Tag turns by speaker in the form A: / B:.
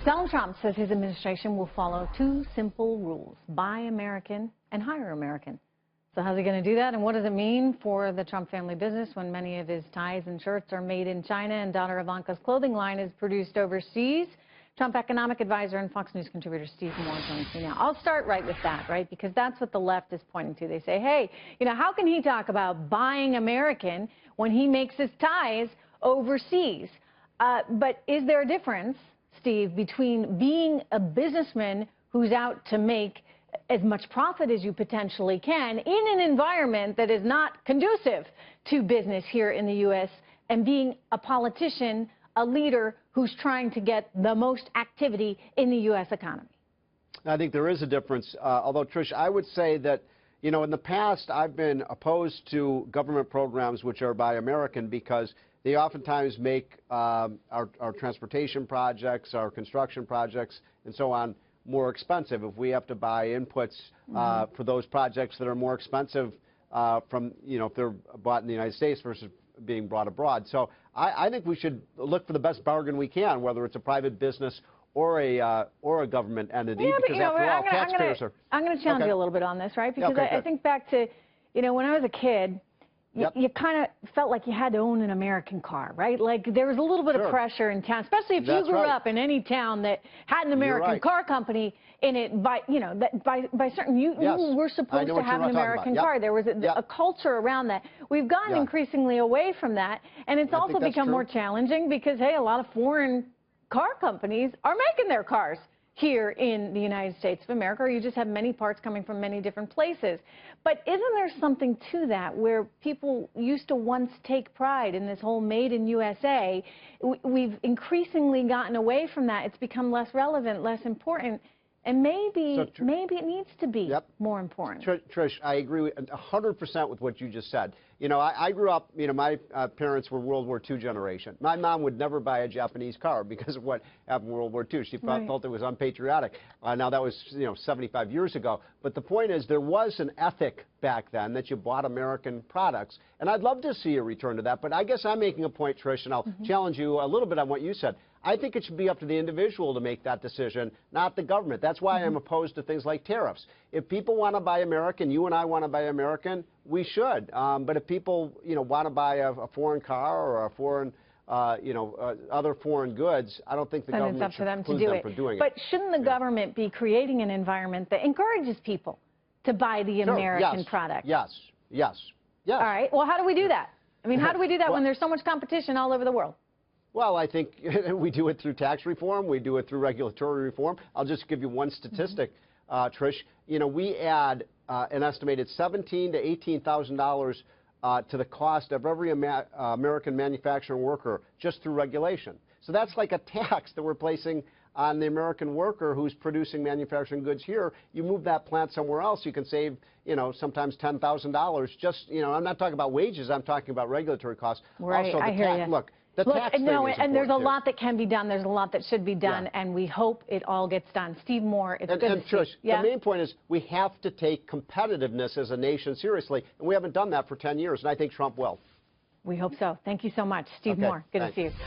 A: Donald Trump says his administration will follow two simple rules: buy American and hire American. So how's he going to do that, and what does it mean for the Trump family business when many of his ties and shirts are made in China and daughter Ivanka's clothing line is produced overseas? Trump economic advisor and Fox News contributor Steve Moore joins me now. I'll start right with that, right? Because that's what the left is pointing to. They say, hey, how can he talk about buying American when he makes his ties overseas? But is there a difference, Steve, between being a businessman who's out to make as much profit as you potentially can in an environment that is not conducive to business here in the U.S. and being a politician, a leader who's trying to get the most activity in the U.S. economy?
B: I think there is a difference, although, Trish, I would say that, in the past I've been opposed to government programs which are buy American because they oftentimes make our transportation projects, our construction projects, and so on more expensive. If we have to buy inputs for those projects that are more expensive from, if they're bought in the United States versus being brought abroad. So I think we should look for the best bargain we can, whether it's a private business or a government entity.
A: Yeah,
B: because after all, taxpayers are...
A: I'm going to challenge you a little bit on this, right? Because I think back to, when I was a kid, you kind of felt like you had to own an American car, right? Like there was a little bit of pressure in town, especially if you grew up in any town that had an American car company in it. By certain, you were supposed to have an American car. There was a culture around that. We've gotten increasingly away from that, and it's also become more challenging because, hey, a lot of foreign car companies are making their cars here in the United States of America, or you just have many parts coming from many different places. But isn't there something to that where people used to once take pride in this whole made in USA? We've increasingly gotten away from that. It's become less relevant, less important, and maybe it needs to be more important.
B: Trish, I agree 100% with what you just said. I grew up, my parents were World War II generation. My mom would never buy a Japanese car because of what happened in World War II. She felt it was unpatriotic. Now that was, 75 years ago. But the point is, there was an ethic back then that you bought American products. And I'd love to see a return to that. But I guess I'm making a point, Trish, and I'll challenge you a little bit on what you said. I think it should be up to the individual to make that decision, not the government. That's why I'm opposed to things like tariffs. If people want to buy American, you and I want to buy American, we should. But if people, want to buy a foreign car or a foreign, other foreign goods, I don't think the government should preclude them from doing it.
A: But shouldn't the government be creating an environment that encourages people to buy the American product?
B: Yes. All
A: right. Well, how do we do that? I mean, how do we do that when there's so much competition all over the world?
B: Well, I think we do it through tax reform. We do it through regulatory reform. I'll just give you one statistic, Trish. We add an estimated $17,000 to $18,000 to the cost of every American manufacturing worker just through regulation. So that's like a tax that we're placing on the American worker who's producing manufacturing goods here. You move that plant somewhere else, you can save, sometimes $10,000. Just, I'm not talking about wages. I'm talking about regulatory costs.
A: Right,
B: also,
A: I hear you.
B: Look, and
A: there's a lot that can be done. There's a lot that should be done, and we hope it all gets done. Steve Moore, it's good to see
B: Trish, the main point is we have to take competitiveness as a nation seriously, and we haven't done that for 10 years, and I think Trump will.
A: We hope so. Thank you so much. Steve Moore, good to see you.